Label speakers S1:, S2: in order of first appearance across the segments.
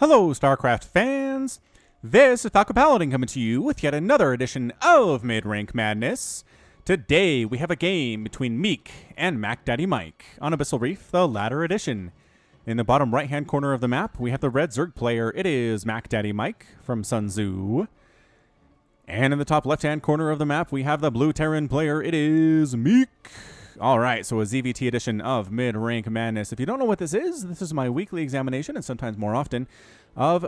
S1: Hello, StarCraft fans! This is Falcon Paladin coming to you with yet another edition of MidRank Madness. Today, we have a game between Meek and MacDaddyMike on Abyssal Reef, the latter edition. In the bottom right-hand corner of the map, we have the red Zerg player. It is MacDaddyMike from Sun Tzu. And in the top left-hand corner of the map, we have the blue Terran player. It is Meek. All right, so a ZVT edition of MidRank Madness. If you don't know what this is my weekly examination, and sometimes more often, of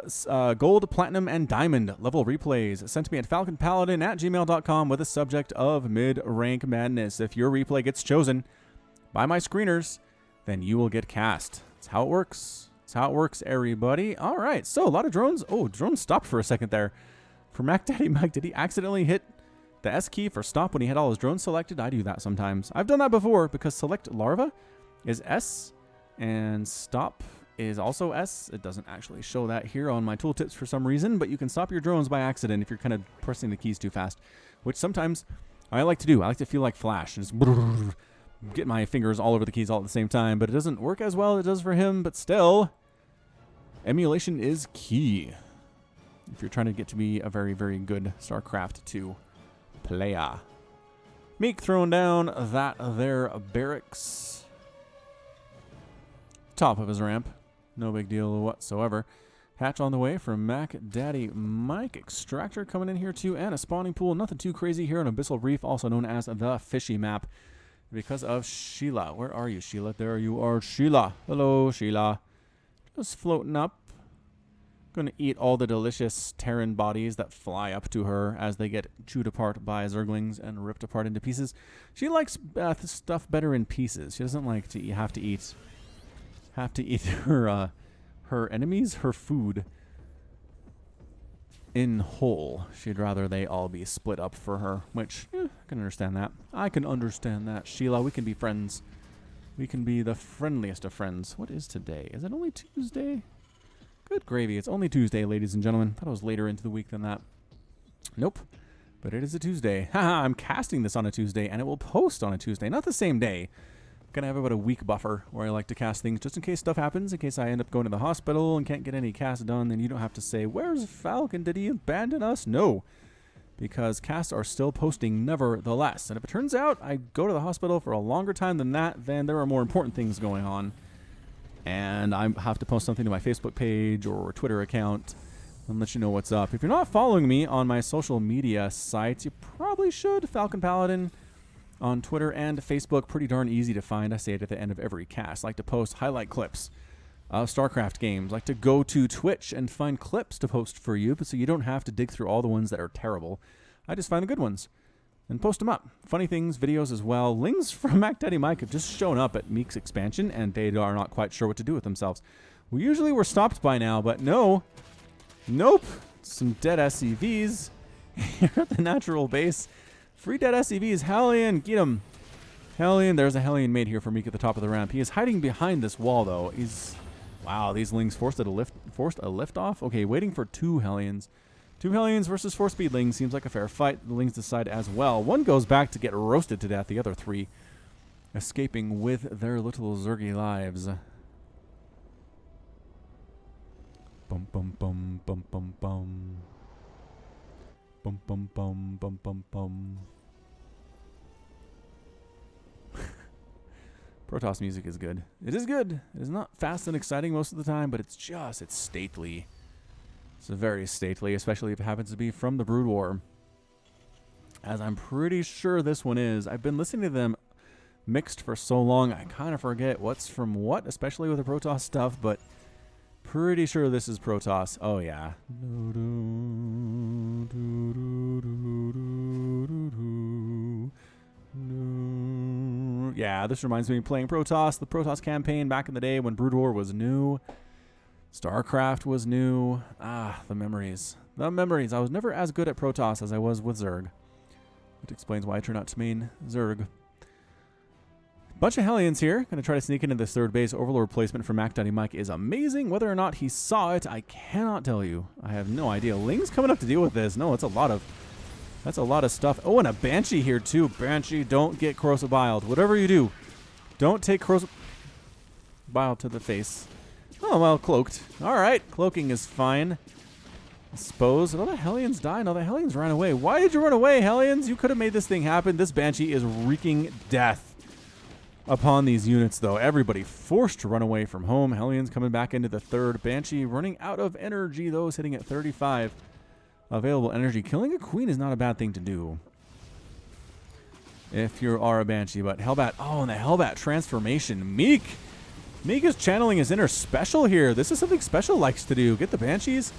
S1: gold, platinum, and diamond level replays sent to me at falconpaladin@gmail.com with the subject of MidRank Madness. If your replay gets chosen by my screeners, then you will get cast. That's how it works. That's how it works, everybody. All right, so a lot of drones. Oh, drones stopped for a second there. For MacDaddyMike, did he accidentally hit the S key for stop when he had all his drones selected? I do that sometimes. I've done that before because select larva is S and stop is also S. It doesn't actually show that here on my tooltips for some reason, but you can stop your drones by accident if you're kind of pressing the keys too fast, which sometimes I like to do. I like to feel like Flash and just get my fingers all over the keys all at the same time, but it doesn't work as well as it does for him, but still, emulation is key if you're trying to get to be a very, very good StarCraft 2 player. Meek throwing down that there barracks. Top of his ramp. No big deal whatsoever. Hatch on the way from MacDaddyMike. Extractor coming in here too, and a spawning pool. Nothing too crazy here on Abyssal Reef, also known as the Fishy Map, because of Sheila. Where are you, Sheila? There you are, Sheila. Hello, Sheila. Just floating up. Gonna eat all the delicious Terran bodies that fly up to her as they get chewed apart by Zerglings and ripped apart into pieces. She likes stuff better in pieces. She doesn't like to have to eat her enemies, her food, in whole. She'd rather they all be split up for her, which I can understand that. I can understand that, Sheila. We can be friends. We can be the friendliest of friends. What is today? Is it only Tuesday? Good gravy. It's only Tuesday, ladies and gentlemen. Thought it was later into the week than that. Nope. But it is a Tuesday. Haha, I'm casting this on a Tuesday, and it will post on a Tuesday. Not the same day. I'm going to have about a week buffer where I like to cast things just in case stuff happens, in case I end up going to the hospital and can't get any casts done, then you don't have to say, where's Falcon? Did he abandon us? No. Because casts are still posting nevertheless. And if it turns out I go to the hospital for a longer time than that, then there are more important things going on. And I have to post something to my Facebook page or Twitter account and let you know what's up. If you're not following me on my social media sites, you probably should. Falcon Paladin on Twitter and Facebook. Pretty darn easy to find. I say it at the end of every cast. I like to post highlight clips of StarCraft games. I like to go to Twitch and find clips to post for you, but so you don't have to dig through all the ones that are terrible. I just find the good ones and post them up. Funny things, videos as well. Links from MacDaddyMike have just shown up at Meek's expansion, and they are not quite sure what to do with themselves. We usually were stopped by now, but no. Nope. Some dead SCVs here at the natural base. Free dead SCVs. Hellion, get him. Hellion, there's a Hellion mate here for Meek at the top of the ramp. He is hiding behind this wall, though. Wow, these Lings forced a lift off? Okay, waiting for two Hellions. Two Hellions versus 4 Speedlings seems like a fair fight. The Lings decide as well. One goes back to get roasted to death. The other 3 escaping with their little Zergy lives. Bum bum bum bum bum bum. Bum bum bum bum bum bum. Protoss music is good. It is good. It is not fast and exciting most of the time, but it's stately. It's very stately, especially if it happens to be from the Brood War, as I'm pretty sure this one is. I've been listening to them mixed for so long, I kind of forget what's from what, especially with the Protoss stuff, but pretty sure this is Protoss. Oh, yeah. Yeah, this reminds me of playing Protoss, the Protoss campaign back in the day when Brood War was new. StarCraft was new. Ah, the memories. The memories. I was never as good at Protoss as I was with Zerg. Which explains why I turned out to main Zerg. Bunch of Hellions here. Gonna try to sneak into this third base. Overlord placement for MacDaddyMike is amazing. Whether or not he saw it, I cannot tell you. I have no idea. Ling's coming up to deal with this. No, that's a lot of stuff. Oh, and a Banshee here too. Banshee, don't get corrosive biled. Whatever you do, don't take corrosive bile to the face. Oh, well, cloaked. All right, cloaking is fine. I suppose. Oh, the Hellions died. No, the Hellions ran away. Why did you run away, Hellions? You could have made this thing happen. This Banshee is wreaking death upon these units, though. Everybody forced to run away from home. Hellions coming back into the third. Banshee running out of energy, though, sitting at 35 available energy. Killing a queen is not a bad thing to do if you are a Banshee, but Hellbat. Oh, and the Hellbat transformation. Meek is channeling his inner special here. This is something Special likes to do. Get the Banshees.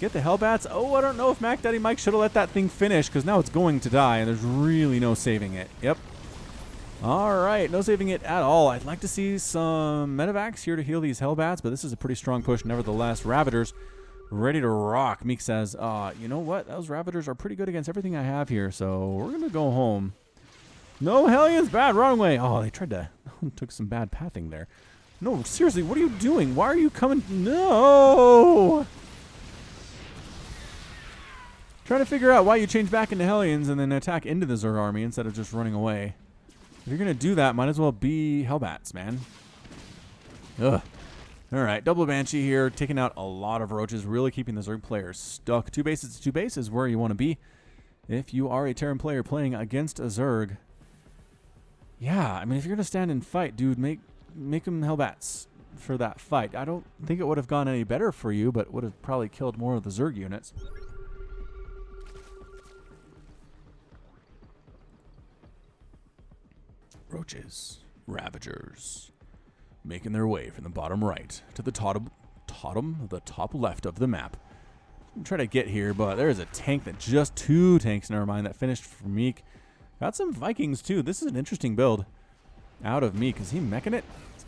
S1: Get the Hellbats. Oh, I don't know if MacDaddyMike should have let that thing finish, because now it's going to die, and there's really no saving it. Yep. All right, no saving it at all. I'd like to see some medevacs here to heal these Hellbats, but this is a pretty strong push nevertheless. Ravagers ready to rock. Meek says, you know what? Those Ravagers are pretty good against everything I have here, so we're going to go home. No, Hellions, bad, wrong way. Oh, they tried to, took some bad pathing there. No, seriously, what are you doing? Why are you coming? No! Trying to figure out why you change back into Hellions and then attack into the Zerg army instead of just running away. If you're going to do that, might as well be Hellbats, man. Ugh. All right, double Banshee here, taking out a lot of roaches, really keeping the Zerg players stuck. 2 bases to 2 bases where you want to be if you are a Terran player playing against a Zerg. Yeah, I mean, if you're going to stand and fight, dude, make them Hellbats for that fight. I don't think it would have gone any better for you, but would have probably killed more of the Zerg units. Roaches, Ravagers, making their way from the bottom right to the top left of the map. I'm trying to get here, but there's a tank that just 2 tanks, never mind, that finished for Meek. Got some Vikings, too. This is an interesting build out of Meek. Is he meching it?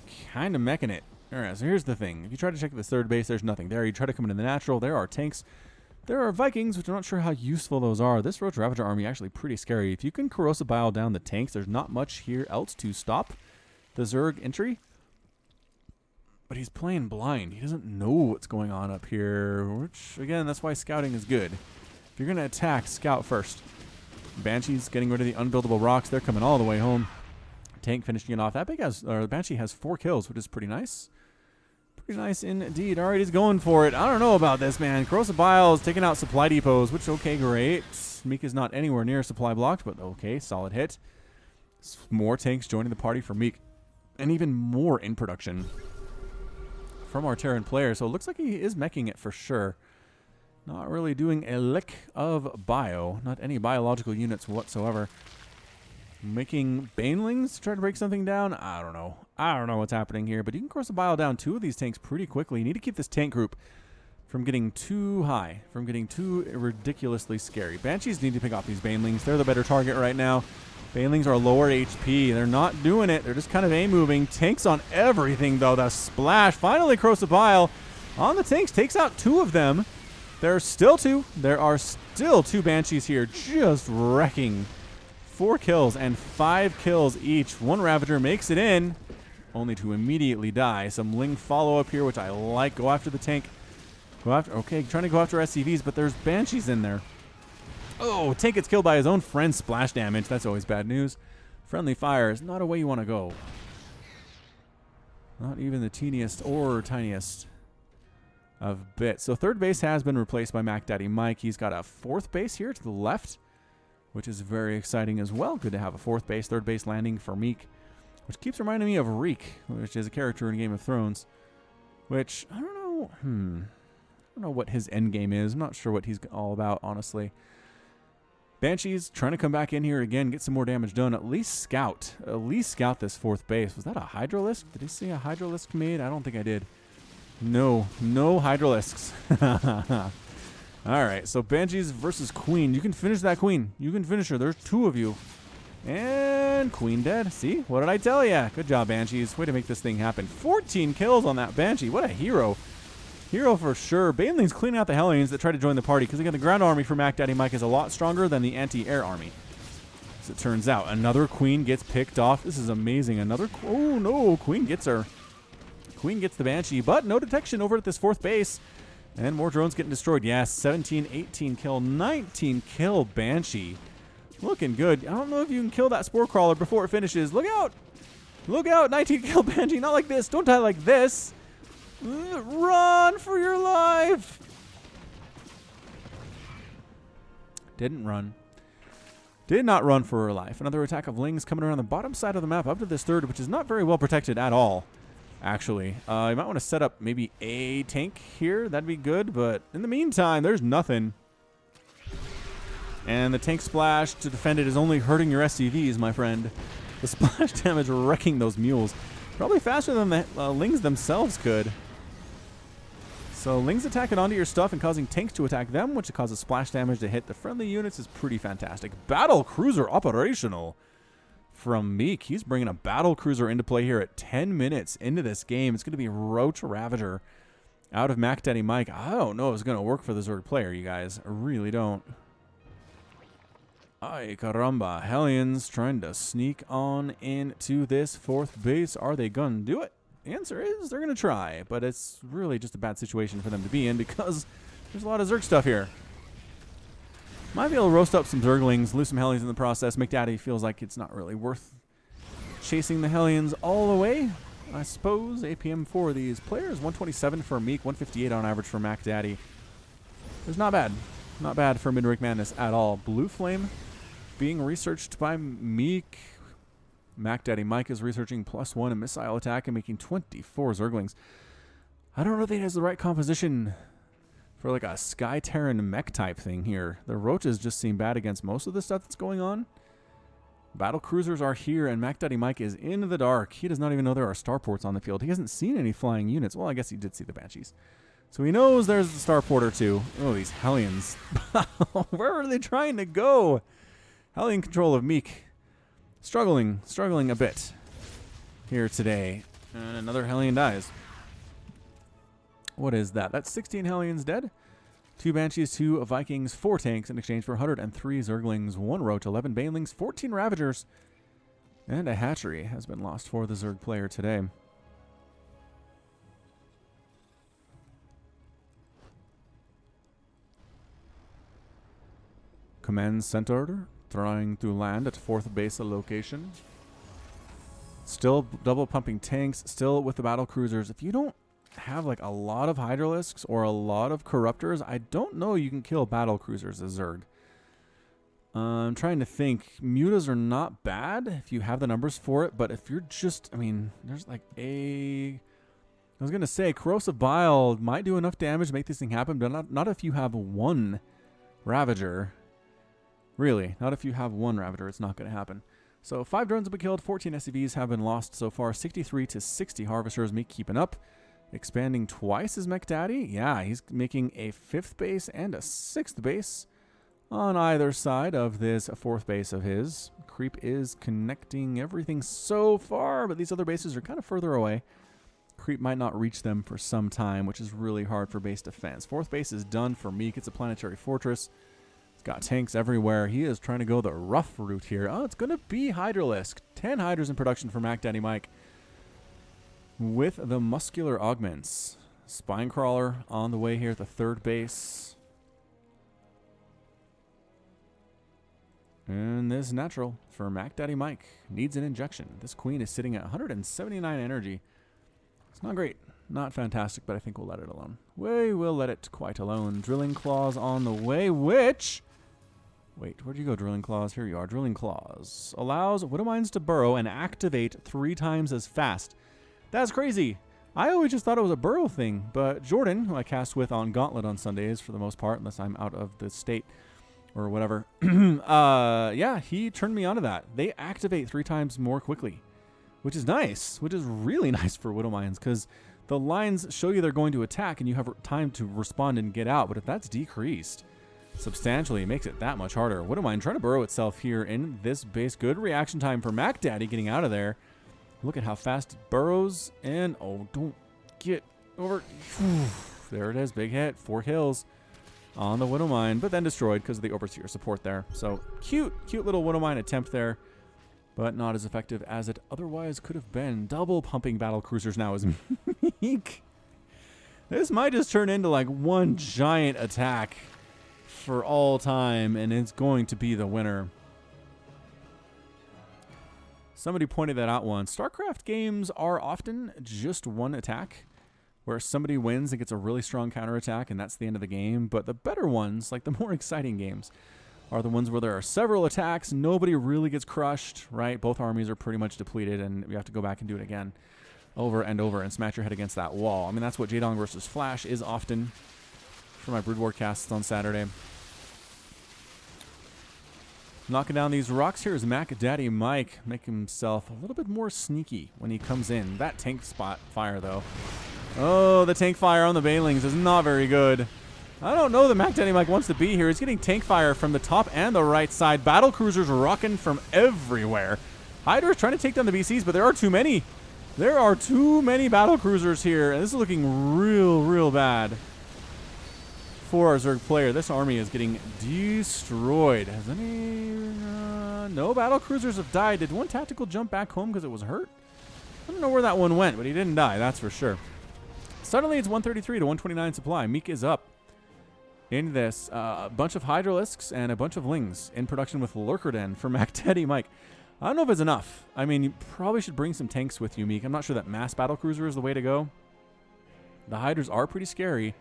S1: He's kind of meching it. All right, so here's the thing. If you try to check this third base, there's nothing there. You try to come into the natural, there are tanks. There are Vikings, which I'm not sure how useful those are. This Roach Ravager army is actually pretty scary. If you can corrosive bile down the tanks, there's not much here else to stop the Zerg entry. But he's playing blind. He doesn't know what's going on up here, which, again, that's why scouting is good. If you're going to attack, scout first. Banshee's getting rid of the unbuildable rocks. They're coming all the way home. Tank finishing it off. That Banshee has 4 kills, which is pretty nice. Pretty nice indeed. All right, he's going for it. I don't know about this, man. Corrosive Bile is taking out supply depots, which, okay, great. Meek is not anywhere near supply blocked, but okay, solid hit. More tanks joining the party for Meek. And even more in production from our Terran player. So it looks like he is meching it for sure. Not really doing a lick of bio. Not any biological units whatsoever. Making banelings to try to break something down? I don't know. I don't know what's happening here, but you can cross the bile down 2 of these tanks pretty quickly. You need to keep this tank group from getting too high, from getting too ridiculously scary. Banshees need to pick off these banelings. They're the better target right now. Banelings are lower HP. They're not doing it. They're just kind of A-moving. Tanks on everything, though. The splash. Finally, corrosive bile on the tanks. Takes out 2 of them. There's still 2. There are still 2 Banshees here just wrecking. 4 kills and 5 kills each. 1 Ravager makes it in, only to immediately die. Some Ling follow-up here, which I like. Go after the tank. Go after. Okay, trying to go after SCVs, but there's Banshees in there. Oh, tank gets killed by his own friend. Splash damage. That's always bad news. Friendly fire is not a way you want to go. Not even the teeniest or tiniest of bits. So third base has been replaced by MacDaddyMike. He's got a 4th base here to the left, which is very exciting as well. Good to have a 4th base, 3rd base landing for Meek, which keeps reminding me of Reef, which is a character in Game of Thrones, which, I don't know, I don't know what his end game is. I'm not sure what he's all about, honestly. Banshees trying to come back in here again, get some more damage done. At least scout this 4th base. Was that a Hydralisk? Did he see a Hydralisk made? I don't think I did. No Hydralisks. All right, so Banshees versus Queen. You can finish that Queen. You can finish her. There's 2 of you. And Queen dead. See? What did I tell ya? Good job, Banshees. Way to make this thing happen. 14 kills on that Banshee. What a hero. Hero for sure. Baneling's cleaning out the Hellions that try to join the party, because again, the ground army for MacDaddyMike is a lot stronger than the anti-air army. As it turns out, another Queen gets picked off. This is amazing. Oh no, Queen gets her. Queen gets the Banshee, but no detection over at this 4th base. And more drones getting destroyed. Yes, 17, 18 kill, 19 kill Banshee. Looking good. I don't know if you can kill that Spore Crawler before it finishes. Look out! Look out! 19 kill Banshee. Not like this. Don't die like this. Run for your life! Didn't run. Did not run for her life. Another attack of Lings coming around the bottom side of the map up to this third, which is not very well protected at all, actually. You might want to set up maybe a tank here. That'd be good, but in the meantime, there's nothing. And the tank splash to defend it is only hurting your SCVs, my friend. The splash damage wrecking those mules. Probably faster than the Lings themselves could. So Lings attacking onto your stuff and causing tanks to attack them, which causes splash damage to hit the friendly units, is pretty fantastic. Battle cruiser operational from Meek. He's bringing a battle cruiser into play here at 10 minutes into this game. It's going to be Roach Ravager out of MacDaddyMike. I don't know if it's going to work for the Zerg player, you guys. I really don't. Ay caramba. Hellions trying to sneak on into this fourth base. Are they going to do it? The answer is they're going to try, but it's really just a bad situation for them to be in because there's a lot of Zerg stuff here. Might be able to roast up some Zerglings, lose some Hellions in the process. McDaddy feels like it's not really worth chasing the Hellions all the way. I suppose APM for these players, 127 for Meek, 158 on average for MacDaddy. It's not bad. Not bad for MidRankMadness at all. Blue Flame being researched by Meek. MacDaddyMike is researching +1 in missile attack and making 24 Zerglings. I don't know if he has the right composition for like a Sky Terran mech type thing here. The Roaches just seem bad against most of the stuff that's going on. Battle cruisers are here, and MacDaddyMike is in the dark. He does not even know there are starports on the field. He hasn't seen any flying units. Well, I guess he did see the Banshees. So he knows there's the starport or two. Oh, these Hellions. Where are they trying to go? Hellion control of Meek. Struggling a bit here today. And another Hellion dies. What is that? That's 16 Hellions dead. 2 Banshees, 2 Vikings, 4 tanks in exchange for 103 Zerglings, 1 Roach, 11 Banelings, 14 Ravagers, and a hatchery has been lost for the Zerg player today. Command Center trying to land at 4th base location. Still double pumping tanks, still with the battle cruisers. If you don't have like a lot of Hydralisks or a lot of Corruptors, I don't know you can kill battle cruisers as Zerg. I'm trying to think. Mutas are not bad if you have the numbers for it, but if you're just, I mean, there's like I was going to say Corrosive Bile might do enough damage to make this thing happen, but not if you have 1 Ravager. Really, not if you have 1 Ravager, it's not going to happen. So 5 drones have been killed, 14 SCVs have been lost so far, 63 to 60 Harvesters. Meek keeping up. Expanding twice as McDaddy. Yeah, he's making a 5th base and a 6th base on either side of this 4th base of his. Creep is connecting everything so far, but these other bases are kind of further away. Creep might not reach them for some time, which is really hard for base defense. 4th base is done for Meek. It's a planetary fortress. Got tanks everywhere. He is trying to go the rough route here. Oh, it's going to be Hydralisk. 10 Hydras in production for MacDaddyMike with the muscular augments. Spinecrawler on the way here at the 3rd base. And this natural for MacDaddyMike needs an injection. This queen is sitting at 179 energy. It's not great. Not fantastic, but I think we'll let it alone. We will let it quite alone. Drilling Claws on the way, which... Wait, where'd you go, Drilling Claws? Here you are. Drilling Claws allows Widowmines to burrow and activate 3 times as fast. That's crazy. I always just thought it was a burrow thing, but Jordan, who I cast with on Gauntlet on Sundays for the most part, unless I'm out of the state or whatever, yeah, he turned me onto that. They activate 3 times more quickly, which is nice, which is really nice for Widowmines, because the lines show you they're going to attack and you have time to respond and get out, but if that's decreased substantially, it makes it that much harder. Widowmine trying to burrow itself here in this base. Good reaction time for MacDaddy getting out of there. Look at how fast it burrows, and oh, don't get over. There it is, big hit, 4 kills on the Widowmine, but then destroyed because of the Overseer support there. So cute little Widowmine attempt there, but not as effective as it otherwise could have been. Double pumping battle cruisers now is Meek. This might just turn into like one giant attack for all time, and it's going to be the winner. Somebody pointed that out once. StarCraft games are often just one attack. where somebody wins and gets a really strong counterattack, and that's the end of the game. But the better ones, like the more exciting games, are the ones where there are several attacks, nobody really gets crushed, right? Both armies are pretty much depleted, and you have to go back and do it again over and over and smash your head against that wall. I mean, that's what Jaedong versus Flash is often for my Brood War casts on Saturday. Knocking down these rocks here is MacDaddyMike, making himself a little bit more sneaky when he comes in. That tank spot fire, though. Oh, the tank fire on the Banelings is not very good. I don't know that MacDaddyMike wants to be here. He's getting tank fire from the top and the right side. Battle cruisers rocking from everywhere. Hydra's trying to take down the BCs, but there are too many. There are too many battle cruisers here, and this is looking real bad for our Zerg player. This army is getting destroyed. Has any... no battle cruisers have died. Did one tactical jump back home because it was hurt? I don't know where that one went, but he didn't die, that's for sure. Suddenly it's 133 to 129 supply. Meek is up in this. A bunch of Hydralisks and a bunch of Lings in production with Lurker Den for MacDaddyMike. I don't know if it's enough. I mean, you probably should bring some tanks with you, Meek. I'm not sure that mass battle cruiser is the way to go. The Hydras are pretty scary,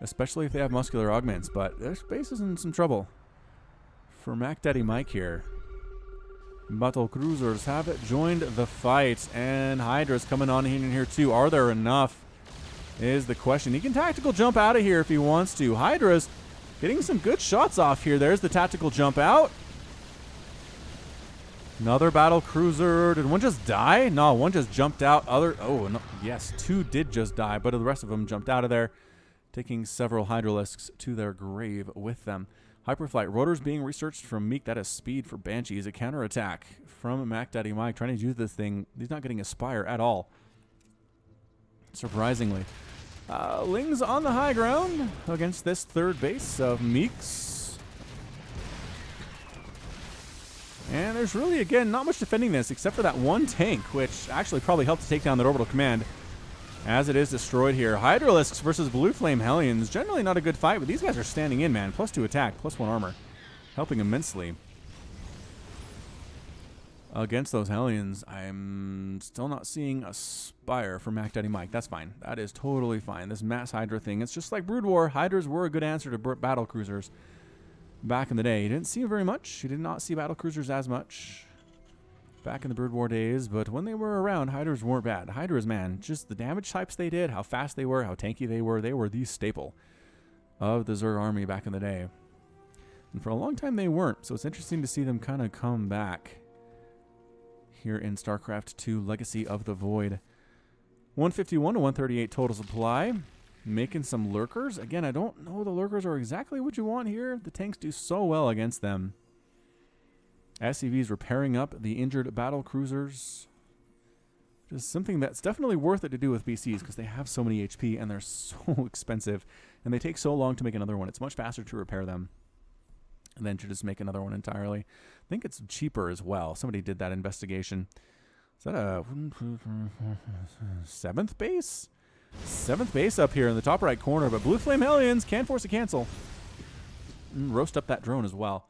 S1: especially if they have muscular augments, but their space is in some trouble for MacDaddyMike here. Battle cruisers have joined the fight, and Hydra's coming on in here too. Are there enough is the question. He can tactical jump out of here if he wants to. Hydra's getting some good shots off here. There's the tactical jump out. Another battle cruiser. Did one just die? No, one just jumped out. Oh, no, yes, two did just die, but the rest of them jumped out of there, taking several Hydralisks to their grave with them. Hyperflight. Rotors being researched from Meek. That is speed for Banshees. A counterattack from MacDaddyMike. Trying to use this thing. He's not getting a Spire at all, surprisingly. Lings on the high ground against this third base of Meek's. And there's really, again, not much defending this except for that one tank, which actually probably helped to take down that orbital command as it is destroyed here. Hydralisks versus Blue Flame Hellions. Generally not a good fight, but these guys are standing in, man. +2 attack, +1 armor. Helping immensely against those Hellions. I'm still not seeing a Spire for MacDaddyMike. That's fine. That is totally fine. This mass Hydra thing, it's just like Brood War. Hydras were a good answer to battle cruisers back in the day. You didn't see very much. You did not see battle cruisers as much back in the Brood War days, but when they were around, Hydras weren't bad. Hydras, man, just the damage types they did, how fast they were, how tanky they were the staple of the Zerg army back in the day. And for a long time they weren't, so it's interesting to see them kind of come back here in StarCraft 2 Legacy of the Void. 151 to 138 total supply. Making some Lurkers. Again, I don't know the Lurkers are exactly what you want here. The tanks do so well against them. SCVs repairing up the injured battle cruisers. Just something that's definitely worth it to do with BCs because they have so many HP and they're so expensive. And they take so long to make another one. It's much faster to repair them than to just make another one entirely. I think it's cheaper as well. Somebody did that investigation. Is that a 7th base? 7th base up here in the top right corner, but Blue Flame Hellions can force a cancel. Roast up that drone as well.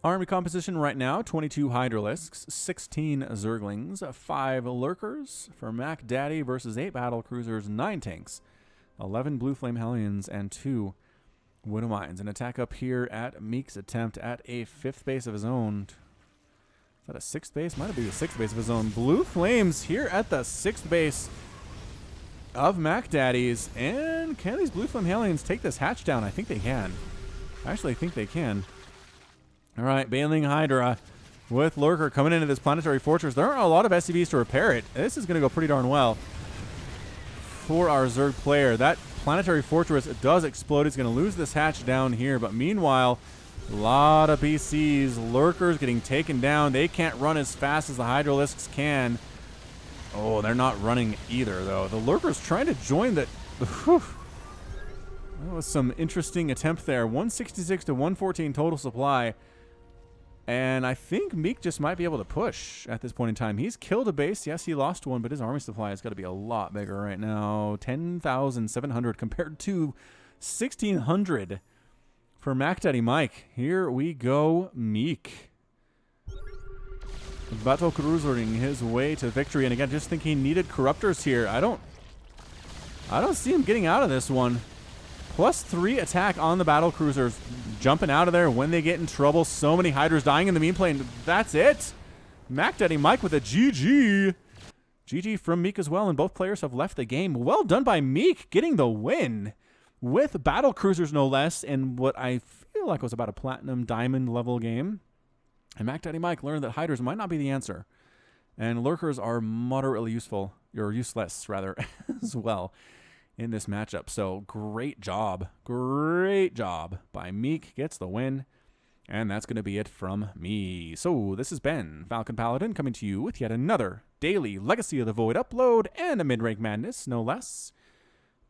S1: Army composition right now, 22 Hydralisks, 16 Zerglings, 5 Lurkers for MacDaddy versus 8 battle cruisers, 9 tanks, 11 Blue Flame Hellions, and 2 Widow Mines. An attack up here at Meek's attempt at a 5th base of his own. Is that a 6th base? Might be the 6th base of his own. Blue Flames here at the 6th base of MacDaddy's. And can these Blue Flame Hellions take this hatch down? I think they can. Actually, I think they can. All right, Baneling Hydra with Lurker coming into this planetary fortress. There aren't a lot of SCVs to repair it. This is going to go pretty darn well for our Zerg player. That planetary fortress does explode. He's going to lose this hatch down here, but meanwhile, a lot of BCs. Lurkers getting taken down. They can't run as fast as the Hydralisks can. Oh, they're not running either, though. The Lurkers trying to join the... Whew. That was some interesting attempt there. 166 to 114 total supply. And I think Meek just might be able to push at this point in time. He's killed a base. Yes, he lost one, but his army supply has got to be a lot bigger right now. 10,700 compared to 1,600 for MacDaddyMike. Here we go, Meek. Battle cruisering his way to victory. And again, just think he needed corruptors here. I don't see him getting out of this one. +3 attack on the battle cruisers, jumping out of there when they get in trouble. So many hydras dying in the meme plane. That's it. MacDaddyMike with a GG. GG from Meek as well, and both players have left the game. Well done by Meek, getting the win with battle cruisers no less, in what I feel like was about a platinum diamond level game. And MacDaddyMike learned that hydras might not be the answer, and lurkers are moderately useful, or useless rather, as well in this matchup. So great job by Meek, gets the win. And that's going to be it from me. So this has been Falcon Paladin coming to you with yet another daily Legacy of the Void upload and a mid-rank madness, no less.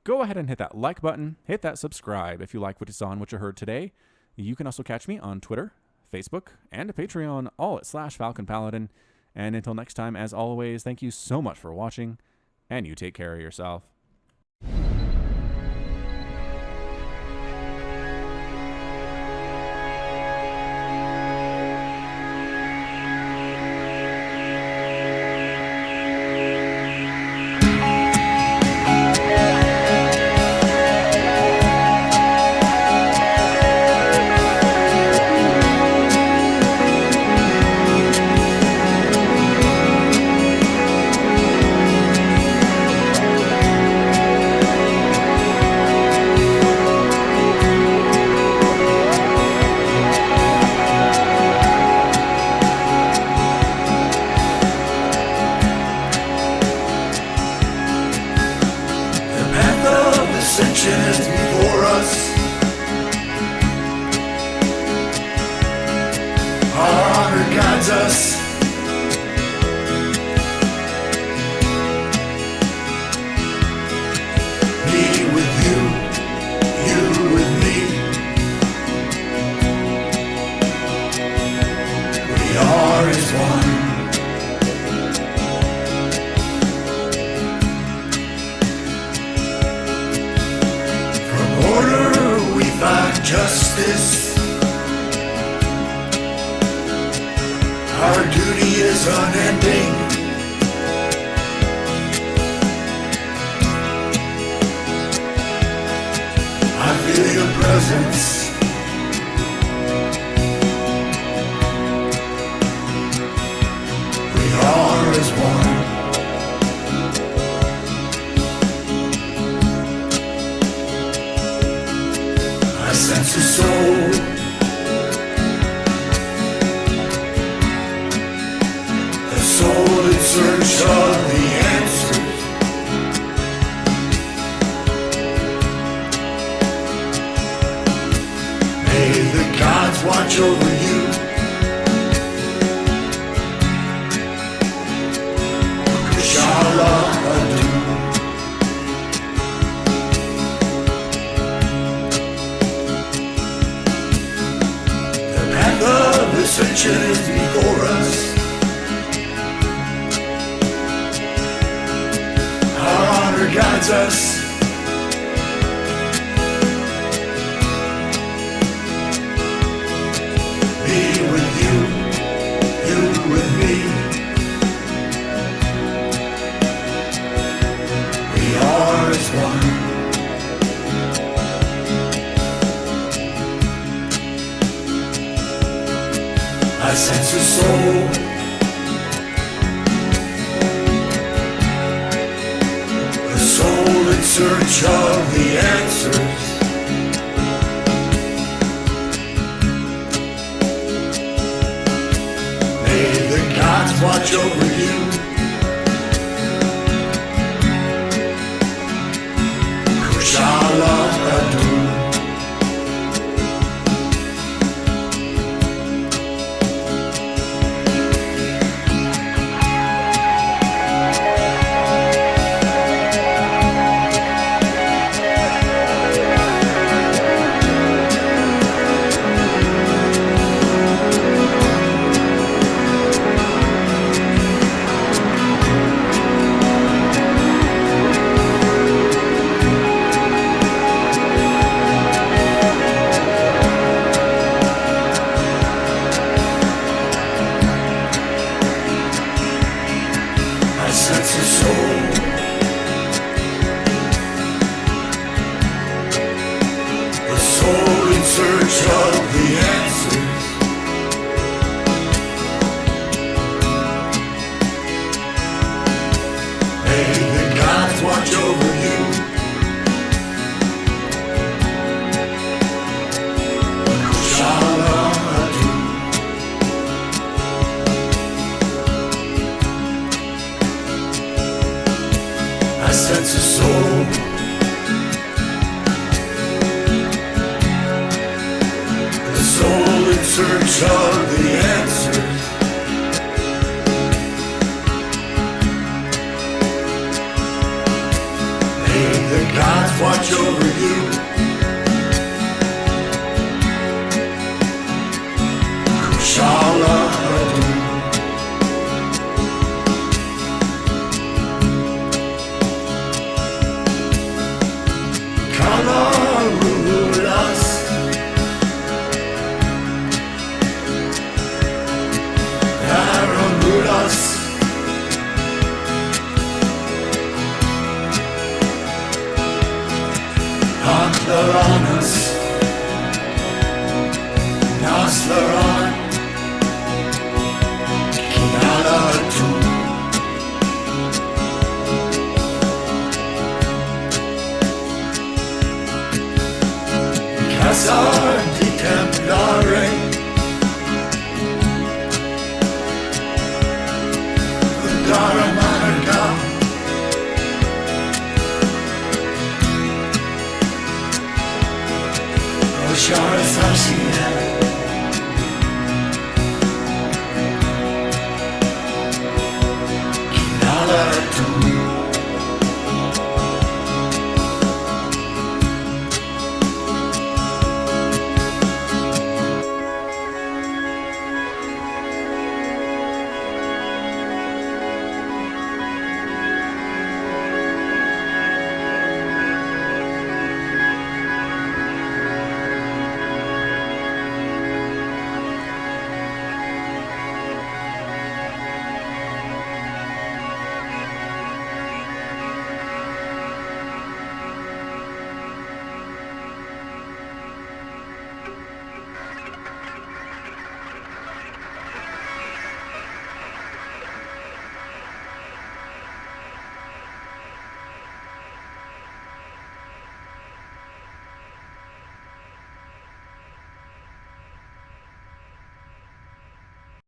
S1: Go ahead and hit that like button, hit that subscribe if you like what you saw and what you heard today. You can also catch me on Twitter, Facebook, and Patreon, all at /Falcon Paladin. And until next time, as always, thank you so much for watching, and you take care of yourself.
S2: Before us, our honor guides us. Me with you, you with me. We are as one. Justice, our duty is unending. I feel your presence. We are as one. Sense of soul, a soul in search of the answers. May the gods watch over you. Kushala Adu. Ascension is before us. Our honor guides us. Me with you, you with me. We are as one. I sense a soul, a soul in search of the answers. May the gods watch over you. Kushala Adu. sense of soul. A soul in search of the answers. May the gods watch over you. I sense a soul. A soul in search of the answers. May the gods watch over you. Kushala Adu. Kalarulas. Paramulas. Aklaranas. Naslaran. Kinalatu. Casar di Templare. Undaramarga. Oshara Sashina. Kinalatu.